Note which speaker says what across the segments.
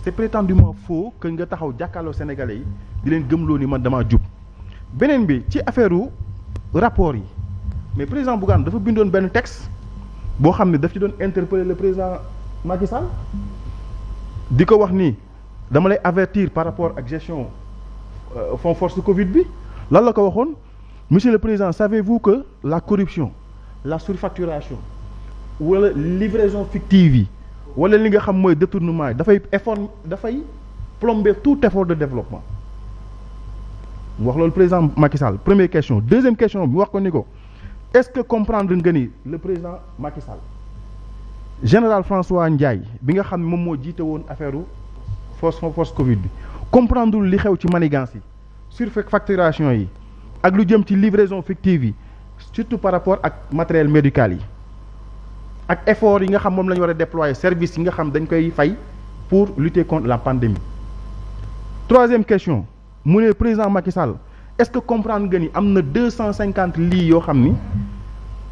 Speaker 1: c'est prétendument faux que nga taxaw jàkkaarloo sénégalais yi di leen gëmloo ni man damaa jub beneen bi ci affaire u rapport yi mais président Bougane dafa bindoon benn texte boo xam ne daf ci doon interpeller le président Macky Sall di ko wax ni dama lay avertir par rapport ak gestion fonds force Covid bi lan la ko waxoon monsieur le président savez-vous que la corruption la surfacturation wala livraison fictive yi wala li nga xam mooy détournement yi dafay plomber tout effort de développement wax loolu président Macky Sall première question deuxième question bi wax ko ni ko est-ce que comprendre nga ni le président Macky Sall général François Ndiaye bi nga xam ne moom moo jiite woon affaire force Covid bi comprendre li xew ci manigance yi surfacturation yi ak lu jëm ci livraison fictive yi surtout par rapport ak matériel médical yi ak effort yi nga xam moom la ñu war a déployer service yi nga xam dañ koy fay pour lutter contre la pandémie troisième question mu ne président Macky Sall est-ce que comprendre nga ni am na 250 lits yoo xam ni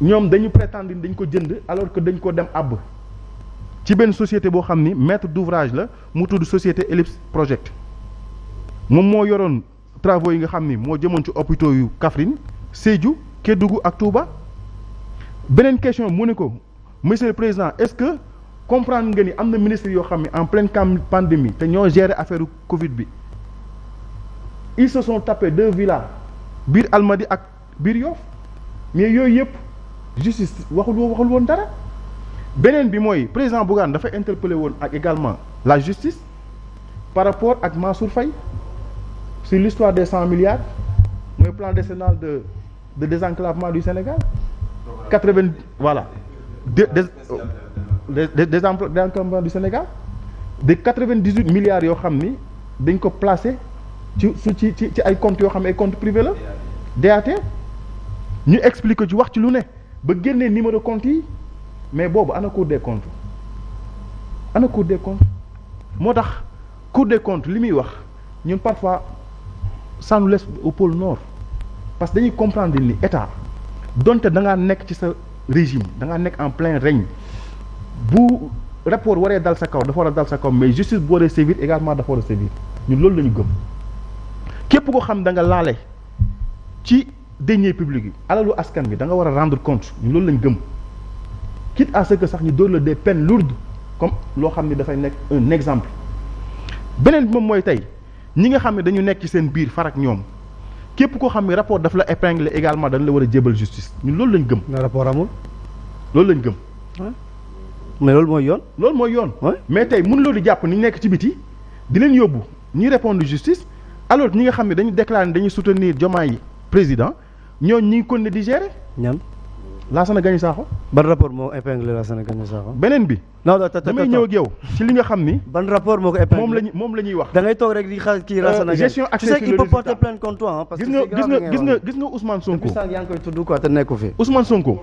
Speaker 1: ñoom dañu prétendre dañ ko jënd alors que dañ ko dem àbb ci benn société boo xam ni maître d'ouvrage la mu tudd société Ellipse Project moom moo yoroon travaux yi nga xam ni moo jëmoon ci hôpitaux yu Kaffrine Sédhiou Kédougou ak Touba beneen question mu ne ko monsieur le président est-ce que comprendre nga ni am na ministre yoo xam ne en pleine pandémie te ñoo gérer affaire Covid bi ils se sont tapés 2 villas biir Almadies ak biir Yoff mais yooyu yëpp justice waxul woon dara beneen bi mooy président Bougane dafa interpellé woon ak également la justice par rapport ak Mansour Faye sur l'histoire des 100 milliards mooy plan décennal de désenclavement du Sénégal 80 voilà désenclavement du Sénégal de 98 milliards yoo xam ni dañ ko placé ci ay comptes yoo xam ne ay comptes privés la DAT ñu expliqué ci wax ci lu ne ba génnee numéro compte yi mais boobu ana Cour des comptes moo tax Cour des comptes li muy wax ñun parfois ça nous laisse au pôle nord parce que dañuy comprendre ni état donte da ngaa nekk ci sa régime da ngaa nekk en plein règne bu rapport waree dal sa kaw dafa war a dal sa kaw mais justice bu waree sévir également dafa war a sévir ñun loolu la ñu gëm képp ko xam da nga laale ci deniers publics yi alalu askan bi da nga war a rendre compte ñun loolu la ñu gëm quitte à ce que sax ñu dóor la des peines lourdes comme loo xam ne dafay nekk un exemple beneen bi moom mooy tey ñi nga xam ne dañu nekk ci seen biir farak ñoom képp koo xam ne rapport daf la épinglé également dañ la war a jébal justice ñun loolu lañ gëm.
Speaker 2: mais rapport amul.
Speaker 1: loolu lañ gëm.
Speaker 2: mais loolu mooy yoon.
Speaker 1: loolu mooy yoon. mais tey mën loolu jàpp ni nekk ci biti di leen yóbbu ñuy répondre justice alors ñi nga xam ne dañu déclaré dañuy soutenir Diomaye président ñooñu ñi ngi continuer di gérer.
Speaker 2: ñan.
Speaker 1: Lassana Gagny Sakho.
Speaker 2: ban rapport moo épinglé Lassana Gagny Sakho.
Speaker 1: beneen bi.
Speaker 2: non
Speaker 1: damay ñëw ak yow ci li nga xam ni.
Speaker 2: ban rapport moo ko épinglé
Speaker 1: moom la ñuy wax.
Speaker 2: da ngay toog rek di xaar kii Lassana Gagny.
Speaker 1: gestion accès sur le résultat
Speaker 2: tu sais qu'il peut porter plainte contre toi parce que
Speaker 1: gis nga Ousmane Sonko.
Speaker 2: yaa ngi koy tudd quoi te nekku fi.
Speaker 1: Ousmane Sonko.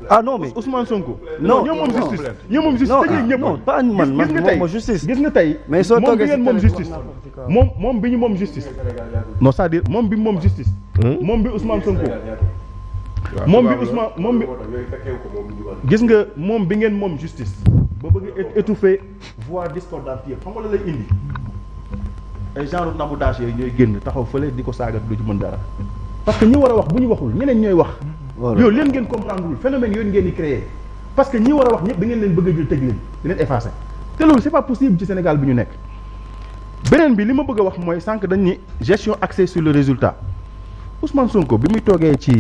Speaker 2: ah non mais
Speaker 1: Ousmane Sonko.
Speaker 2: non
Speaker 1: ñoom moom justice. ñoom moom justice tëjee ñëpp.
Speaker 2: non pas man moom justice.
Speaker 1: gis nga tey
Speaker 2: mais soo toogee si
Speaker 1: moom justice. moom bi ñu moom justice. non c'est-à-dire moom bi moom justice. moom bi Ousmane Sonko. moom bi gis nga moom bi ngeen moom justice ba bëgg étouffer voix discordante yëpp xam nga la lay indi ay genre naboudage yooyu ñooy génn taxaw fële di ko saaga du ci mën dara parce que ñi war a wax bu ñu waxul ñeneen ñooy wax yow leen ngeen comprendre wul phénomène yooyu ngeen di créer parce que ñi war a wax ñëpp da ngeen leen bëgg a jël tëj leen di leen effacer te loolu c'est pas possible ci Sénégal bi ñu nekk beneen bi li ma bëgg a wax mooy sànq dañ ni gestion axée sur le résultat Ousmane Sonko bi muy toogee ci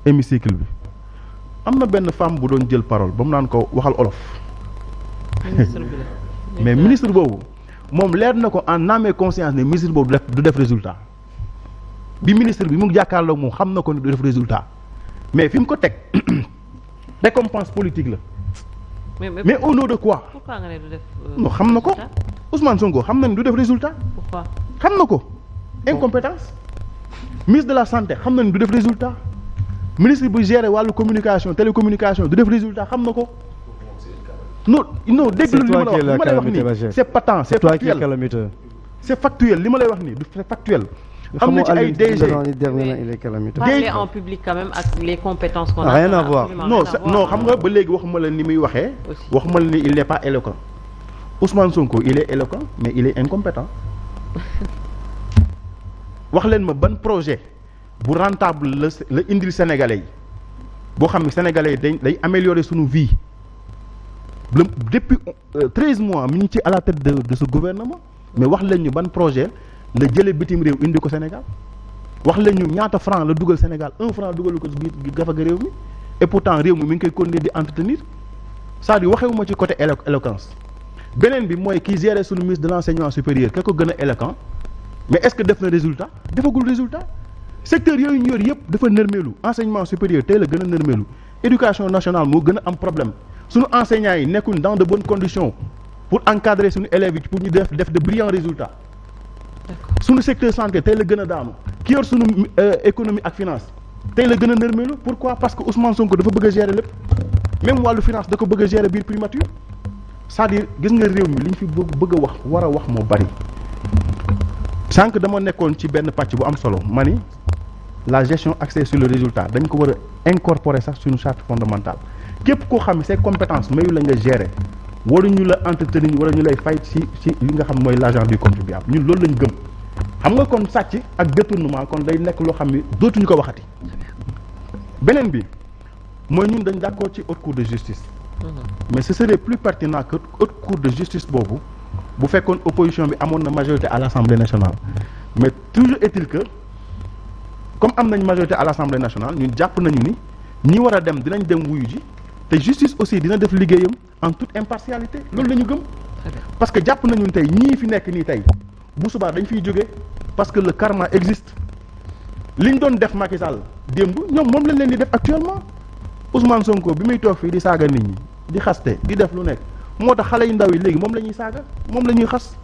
Speaker 1: hémicycle bi am na benn femme bu doon jël parole ba mu naan ko waxal olof mais ministre boobu moom leer na ko en âme et conscience ne ministre boobu du def résultat bi ministre bi mu ngi jàkkaarloog moom xam na ko ne du def résultat mais fi mu ko teg récompense politique la mais au nom de quoi
Speaker 3: pourquoi nga ne du def
Speaker 1: non xam na ko Ousmane Sonko xam na ne du def résultat
Speaker 3: pourquoi
Speaker 1: xam na ko incompétence ministre de la santé xam na ne du def résultat ministre bu gérer wàllu communication télécommunication du def résultat xam na ko non déglu li ma la wax li ma lay wax nii c'est patent c'est factuel c'est factuel li ma lay wax nii du c'est factuel am na ci ay DG
Speaker 3: parler en public quand même ak les compétences qu'on a
Speaker 2: rien à voir
Speaker 1: non xam nga ba léegi waxuma la ni muy waxee waxuma la ni il n'est pas éloquent Ousmane Sonko il est éloquent mais il est incompétent wax leen ma ban projet bu rentable la indil Sénégalais yi boo xam ne Sénégalais yi day améliorer suñu vie depuis 13 mois mi ngi ci à la tête de ce gouvernement mais wax leen ñu ban projet la jëlee bitim réew indi ko Sénégal wax leen ñu ñaata franc la dugal Sénégal 1 franc dugal ko biir gafaga réew mi et pourtant réew mi ngi koy continuer di entretenir c'est-à-dire waxewuma ci côté éloquence beneen bi mooy kii gérer suñu ministre de l'enseignement supérieur ka ko gën a éloquent mais est-ce que def na résultat defagul résultat secteur yooyu ñu yor yëpp dafa nërmeelu enseignement supérieur tey la gën a nërmeelu éducation nationale moo gën a am problème suñu enseignants yi nekkuñ dans de bonnes conditions pour encadrer suñu élèves yi pour ñu def de brillants résultats suñu secteur santé tey la gën a daanu ki yor suñu économie ak finance tey la gën a nërmeelu pourquoi parce que Ousmane Sonko dafa bëgg a gérer lépp même wàllu finance da ko bëgg a gérer biir primature c'est-à-dire gis nga réew mi li ñu fi bëgg a wax war a wax moo bari sànq dama nekkoon ci benn pàcc bu am solo ma ni la gestion axée sur le résultat dañ ko war a incorporer sax suñu charte fondamentale képp koo xam ne say compétence mayu la nga gérer waruñu la entretenir wala ñu lay fay ci li nga xam mooy l'argent du contribuable ñun loolu lañ gëm xam nga kon sàcc ak détournement kon day nekk loo xam ne dootuñu ko waxati beneen bi mooy ñun dañ d'accord ci haute cour de justice mais ce serait plus pertinent que haute cour de justice boobu bu fekkoon opposition bi amoon na majorité à l'Assemblée nationale mais toujours est-il que comme am nañ majorité à l'Assemblée nationale ñun jàpp nañu ni ñi war a dem dinañ dem wuyu ji te justice aussi dina def liggéeyam en toute impartialité loolu la ñu gëm parce que jàpp nañu tey ñii fi nekk nii tey bu subaa dañ fiy jóge parce que le karma existe liñ doon def Macky Sall démb ñoom moom lañ leen di def actuellement Ousmane Sonko bi muy toog fii di saaga nit ñi di xaste di def lu nekk moo tax xale yu ndaw yi léegi moom la ñuy saaga moom la ñuy xas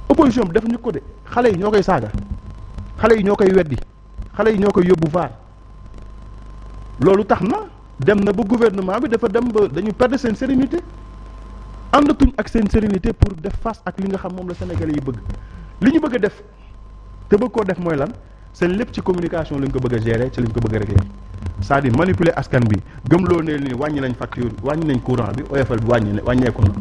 Speaker 1: opposition bi def ñu ko de xale yi ñoo koy saaga xale yi ñoo koy weddi xale yi ñoo koy yóbbu vaar loolu tax na dem na ba gouvernement bi dafa dem ba dañu perdre seen sérénité àndatuñ ak seen sérénité pour def face ak li nga xam moom la Sénégalais yi bëgg li ñu bëgg a def te bëgg koo def mooy lan seen lépp ci communication lañ ko bëgg a gérer ci lañ ko bëgg a régler c'est-à-dire manipuler askan bi gëmloo ne ni wàññi nañ facture wàññi nañ courant bi oyofal bi wàññeeku na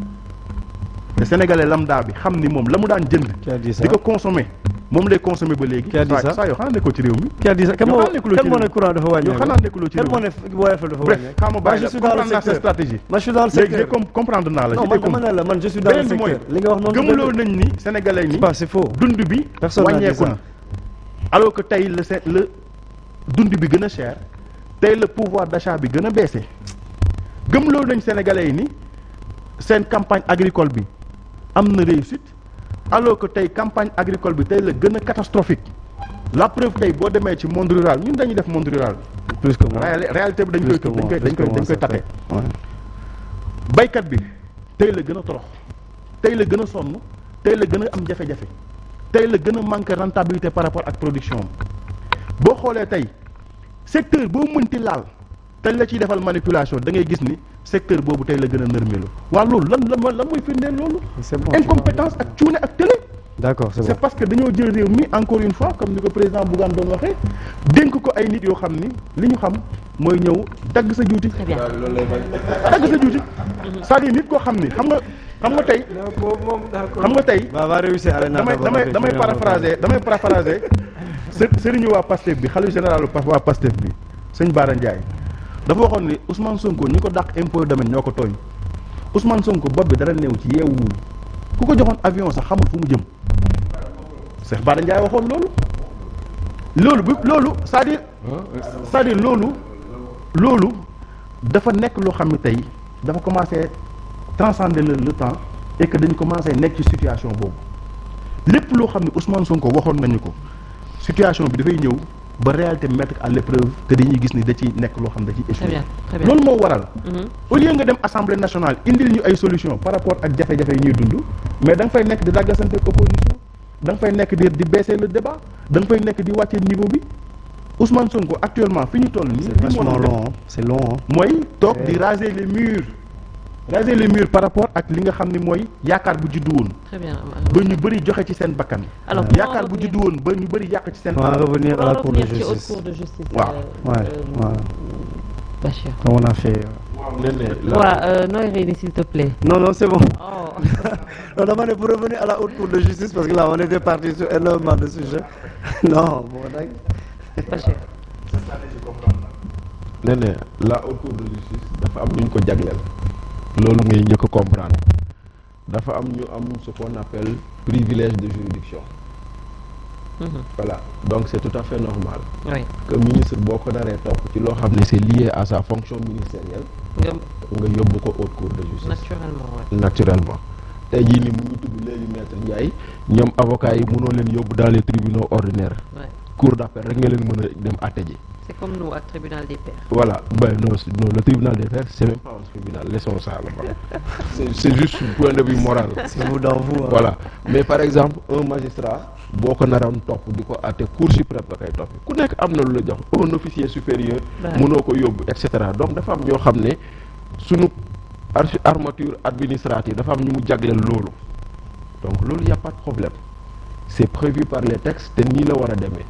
Speaker 1: te Sénégalais lambda bi xam ni moom la mu daan jënd di ko consommer moom lay consommer ba léegi saa yoo xanaa nekkoo ci réew mi
Speaker 2: qui a dit ça kan moo ne courant dafa wàññeeku
Speaker 1: yow xanaa nekkuloo ci réew mi
Speaker 2: kan moo ne oyofal dafa wàññeeku
Speaker 1: xam nga bàyyi la comprendre naa sa stratégie
Speaker 2: moi je suis dans le secteur
Speaker 1: léegi comprendre naa la
Speaker 2: non man dama ne la man je suis dans le secteur li nga wax noonu
Speaker 1: gëmloo nañ ni Sénégalais ni
Speaker 2: c'est faux
Speaker 1: dund bi wàññeeku na alors que tey le dund bi gën a cher tey le pouvoir d'achat bi gën a baissé gëmloo nañ Sénégalais yi ni seen campagne agricole bi am na réussite alors que tey campagne agricole bi tey la gën a catastrophique la preuve tey boo demee ci monde rural ñun dañuy def monde rural
Speaker 2: plus que moi
Speaker 1: réalité bi dañ koy tate baykat bi tey la gën a torox tey la gën a sonn tey la gën a am jafe-jafe tey la gën a manque rentabilité par rapport ak production boo xoolee tey secteur boo mënti laal tey la ciy defal manipulation da ngay gis ni secteur boobu tey la gën a nërmeelu waaw loolu lan mooy firndeel loolu incompétence ak cuune ak télé
Speaker 2: d'accord
Speaker 1: c'est parce que dañoo jël réew mi encore une fois comme ni ko président Bougane doon waxee dénk ko ay nit yoo xam ni li ñu xam mooy ñëw dagg sa juuti dagg sa juuti c'est-à-dire nit koo xam ni xam nga tey xam nga tey damay paraphraser sëriñu waa Pastef bi xalifa général waa Pastef bi sëñ Bara Ndiaye dafa waxoon ni Ousmane Sonko ñi ko dàq impôt domaine ñoo ko tooñ Ousmane Sonko bopp bi dara néew ci yeewuwul ku ko joxoon avion sax xamul fu mu jëm Cheikh Bara Ndiaye waxoon loolu c'est-à-dire loolu dafa nekk loo xam ne tey dafa commencé transcender le temps et que dañu commencé nekk ci situation boobu lépp loo xam ne Ousmane Sonko waxoon nañu ko situation bi dafay ñëw ba réalité mettre à l'épreuve te dañuy gis ni da ci nekk loo xam da ci échoué loolu moo waral au lieu nga dem assemblée nationale indil ñu ay solution par rapport ak jafe-jafe yi ñuy dund mais da nga fay nekk di daggasante ak opposition da nga fay nekk di baisser le débat da nga fay nekk di wàccee niveau bi Ousmane Sonko actuellement fi ñu toll nii
Speaker 2: c'est vachement long c'est long
Speaker 1: mooy toog di raser les murs par rapport ak li nga xam ne mooy yaakaar bu juddu woon ba ñu bëri joxe ci seen bakkan yaakaar bu juddu woon ba ñu bëri yàq ci seen
Speaker 2: revenir à la cour de
Speaker 3: justice
Speaker 2: waaw
Speaker 3: Bachir
Speaker 2: on a fait
Speaker 3: waaw Noël s'il te plaît
Speaker 2: non c'est bon Non, dama ne pour revenir à la haute cour de justice parce que là on était parti sur énormément de sujets. Non bon nag.
Speaker 4: nee na la haute cour de justice dafa am ñu ñu ko jagleel loolu ngay njëkk a comprendre dafa am ñu am ce qu'on appelle privilège de juridiction. Voilà donc c'est tout à fait normal.
Speaker 3: Oui.
Speaker 4: Que ministre boo ko naree topp ci loo xam ne c'est lié à sa fonction ministérielle. nga yóbbu ko haute cour de justice.
Speaker 3: Naturellement ouais.
Speaker 4: Naturellement tey jii nii mu ngi tudd léegi maître Ndiaye ñoom avocats yi mënoo leen yóbbu dans les tribunaux ordinaires.
Speaker 3: Ouais.
Speaker 4: Cour d'appel rek nga leen mën a dem àtte ji.
Speaker 3: C'est comme nous ak tribunal des pairs.
Speaker 4: Voilà ben non le tribunal des pairs c'est même pas un tribunal laissons ça là-bas. c'est juste point de vue moral.
Speaker 2: C'est vous dans vous. Hein.
Speaker 4: Voilà mais par exemple un magistrat boo ko naroon topp di ko àtte cour suprême la koy topp ku nekk am na lu la jox un officier supérieur. mënoo ko yóbbu et cetera donc dafa am ñoo xam ne sunu armature administrative dafa am ñu mu jagleel loolu donc loolu y a pas de problème c'est prévu par les textes te nii la war a demee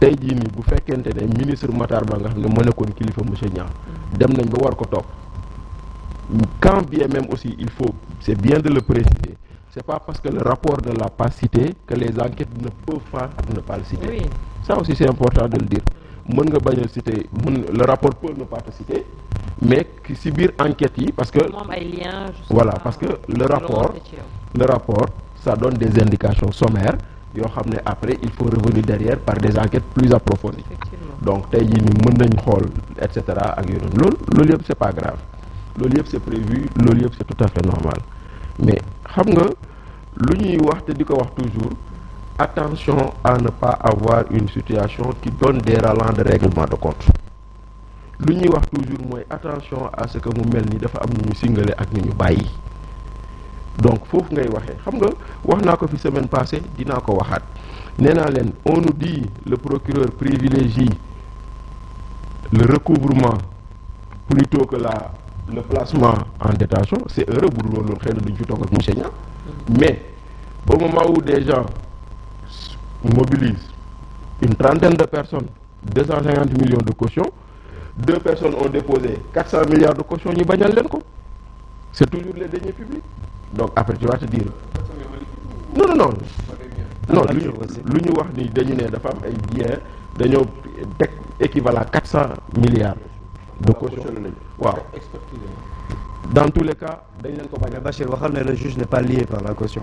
Speaker 4: tey jii nii bu fekkente ne ministre Matar Ba nga xam ne moo nekkoon kilifa monsieur Niang dem nañ ba war ko topp quand bien même aussi il faut c'est bien de le préciser c'est pas parce que le rapport ne l'a pas cité que les enquêtes ne peuvent pas ne pas le citer.
Speaker 3: Oui.
Speaker 4: Ça aussi c'est important de le dire mën nga bañ a citer le rapport peut ne pas te citer mais si biir enquête yi parce que
Speaker 3: moom ay liens.
Speaker 4: voilà parce que le rapport ça donne des indications sommaires yoo xam ne après il faut revenir derrière par des enquêtes plus approfondies.
Speaker 3: Effectivement.
Speaker 4: Donc tey jii nii mën nañ xool et cetera ak yooyu loolu yëpp c'est pas grave loolu yëpp c'est prévu loolu yëpp c'est tout à fait normal mais xam nga lu ñuy wax te di ko wax toujours attention à ne pas avoir une situation qui donne des relents de règlement de compte lu ñuy wax toujours mooy attention à ce que mu mel ni dafa am ñu ñu singale ak ñu ñu bàyyi donc foofu ngay waxee xam nga wax naa ko fi semaine passée dinaa ko waxaat nee naa leen on nous dit le procureur privilégie le recouvrement plutôt que le placement en détention c'est heureux bu dul woon loolu xëy na duñ fi toog ak monsieur Niang mais au moment où des gens mobilisent une trentaine de personnes 250 millions de caution 2 personnes ont déposé 400 milliards de caution ñu bañal leen ko c'est toujours les deniers publics donc après tu vas te dire non lu ñu wax ni dañu ne dafa am ay biens dañoo teg équivalent 400 milliards de caution waaw dans tous les cas dañ leen ko bañal.
Speaker 2: Bachir waxal ne le juge n'est pas lié par la caution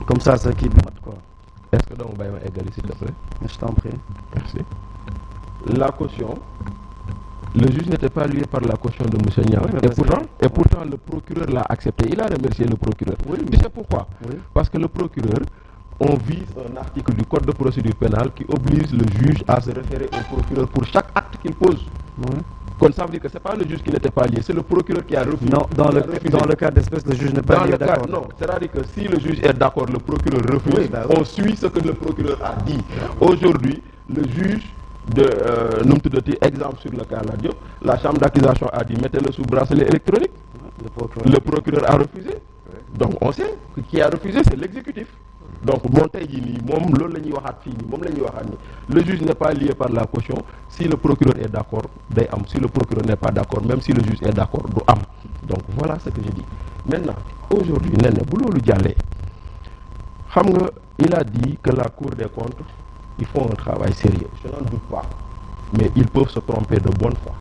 Speaker 2: comme ça kii bi mat quoi.
Speaker 4: Est-ce que dama bàyyi ma eggali s'il te plaît.
Speaker 2: Je t'en prie.
Speaker 4: Merci. La caution le juge n'était pas lié par la caution de monsieur Niang et pourtant le procureur l'a accepté il a remercié le procureur. Oui, tu sais pourquoi? Oui. Parce que le procureur on vise un article du code de procédure pénale qui oblige le juge à se référer au procureur pour chaque acte qu'il pose. Oui. Donc ça veut dire que c'est pas le juge qui n'était pas lié, c'est le procureur qui a refusé.
Speaker 2: Non, dans le cas d'espèce, le juge n'est pas lié, d'accord.
Speaker 4: Non, c'est-à-dire que si le juge est d'accord, le procureur refuse, oui, bah oui. On suit ce que le procureur a dit. Aujourd'hui, le juge exemple sur le cas Diop, la chambre d'accusation a dit mettez-le sous bracelet électronique. Le procureur a refusé. Donc on sait que qui a refusé, c'est l'exécutif. Donc bon tey jii nii moom loolu la ñuy waxaat fii nii moom la ñuy waxaat nii le juge n'est pas lié par la caution si le procureur est d'accord day am si le procureur n'est pas d'accord même si le juge est d'accord du am donc voilà ce que je dis maintenant aujourd'hui nee na bu loolu jàllee xam nga il a dit que la Cour des comptes ils font un travail sérieux je n'en doute pas mais ils peuvent se tromper de bonne foi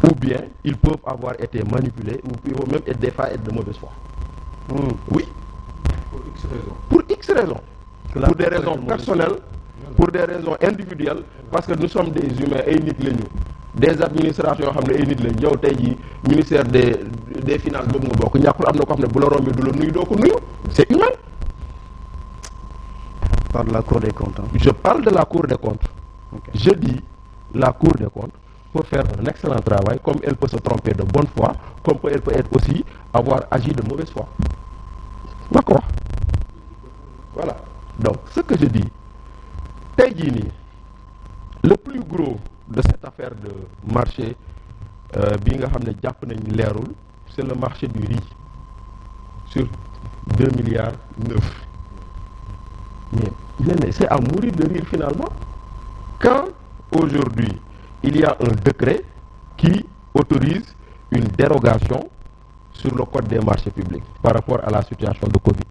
Speaker 4: ou bien ils peuvent avoir été manipulés ou ils peuvent même être des fois être de mauvaise foi. Oui. Pour X raisons. Pour des raisons personnelles, pour des raisons individuelles, parce que nous sommes des humains ay nit lañu des administrations yoo xam ne ay nit lañu yow tey jii ministère des finances boobu nga bokk ñàkkul am na ko xam ne bu la rombee du la nuyu doo ko nuyu c'est humain.
Speaker 2: Je parle de la Cour des comptes.
Speaker 4: Je parle de la Cour des comptes. Okay. Je dis la Cour des comptes peut faire un excellent travail comme elle peut se tromper de bonne foi comme elle peut être aussi avoir agi de mauvaise foi. D'accord. Voilà. Donc, ce que je dis, tey jii nii le plus gros de cette affaire de marché bi nga xam ne jàpp nañ leerul c'est le marché du riz sur 2,9 milliards. Mais c'est à mourir de rire finalement quand aujourd'hui il y a un décret qui autorise une dérogation sur le code des marchés publics par rapport à la situation de Covid.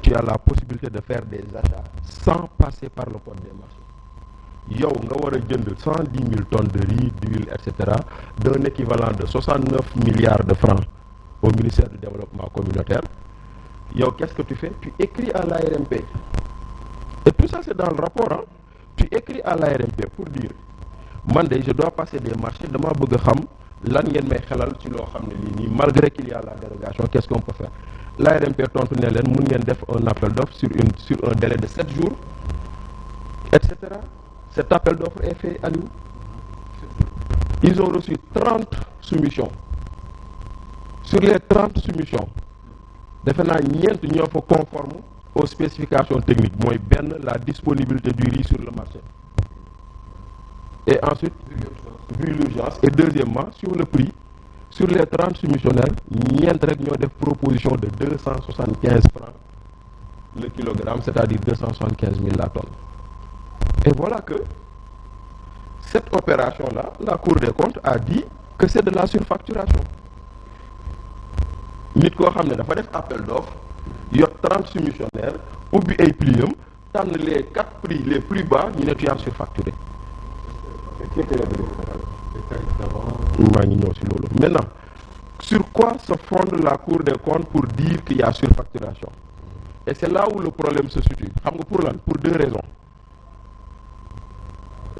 Speaker 4: Tu as la possibilité de faire des achats sans passer par le code des marchés. Yow nga war a jënd 110 000 tonnes de riz, d'huile, etc. d'un équivalent de 69 milliards de francs au ministère du Développement communautaire. Yow, qu'est-ce que tu fais? Tu écris à l'ARMP. Et tout ça, c'est dans le rapport. Hein? Tu écris à l'ARMP pour dire, je dois passer des marchés, malgré qu'il y a la dérogation, qu'est-ce qu'on peut faire? L'ARMP un appel d'offres sur un délai de 7 jours, etc. Cet appel d'offres est fait à nous. Ils ont reçu 30 soumissions. Sur les 30 soumissions, il faut conforme aux spécifications techniques. La disponibilité du riz sur le marché. Et ensuite, vu l'urgence. Et deuxièmement, sur le prix, sur les 30 soumissionnaires, il y a des propositions de 275 francs le kilogramme, c'est-à-dire 275 000 la tonne. Et voilà que cette opération-là, la Cour des comptes a dit que c'est de la surfacturation. Nit ko xamné dafa def appel d'offres, il y a 30 soumissionnaires, ubbi ay pliam, tan les 4 prix les plus bas, ñu né tu as surfacturé. Maintenant, sur quoi se fonde la Cour des comptes pour dire qu'il y a surfacturation? Et c'est là où le problème se situe. Pour deux raisons.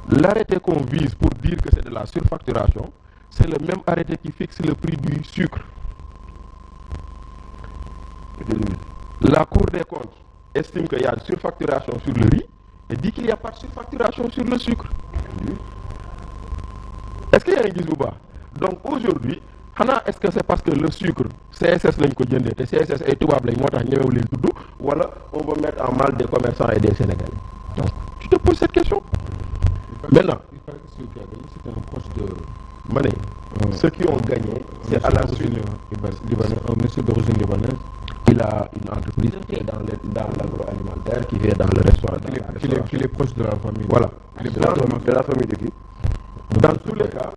Speaker 4: L'arrêté qu'on vise pour dire que c'est de la surfacturation, c'est le même arrêté qui fixe le prix du sucre. La Cour des comptes estime qu'il y a une surfacturation sur le riz et dit qu'il n'y a pas de surfacturation sur le sucre. Est-ce qu'il y a un guise ou pas? Donc aujourd'hui, est-ce que c'est parce que le sucre, CSS lañ ko jëndé té CSS ay tubab lañ motax ñëwé leen tuddu wala on va mettre en mal des commerçants et des Sénégalais? Donc tu te poses cette question. Maintenant, il paraît que celui qui a gagné, c'est un proche de Mané. Ceux qui ont gagné, c'est à la suite. Un monsieur d'origine libanaise. Il a une entreprise qui est dans l'agroalimentaire, qui vient dans le restaurant. Qui est proche de la famille. Voilà. Il est proche de la famille de qui? Dans tous les cas,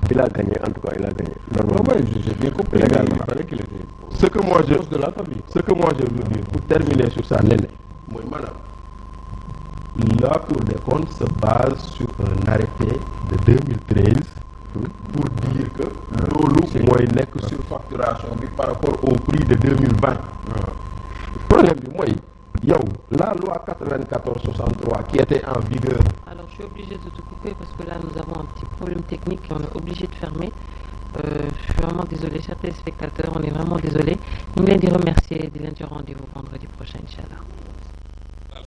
Speaker 4: il a gagné, en tout cas, il a gagné. Normalement, j'ai bien compris. Il paraît qu'il était proche de la famille. Ce que moi je veux dire, pour terminer sur ça, moi, madame, la Cour des comptes se base sur un arrêté de 2013 pour dire que l'eau mooy nek surfacturation par rapport au prix de 2020. Le problème la loi 94-63 qui était en vigueur.
Speaker 3: Alors je suis obligé de te couper parce que là nous avons un petit problème technique et on est obligé de fermer. Je suis vraiment désolé, chers téléspectateurs, on est vraiment désolé. Nous voulons dire remercier et de rendez-vous vendredi prochain, Inch'Allah.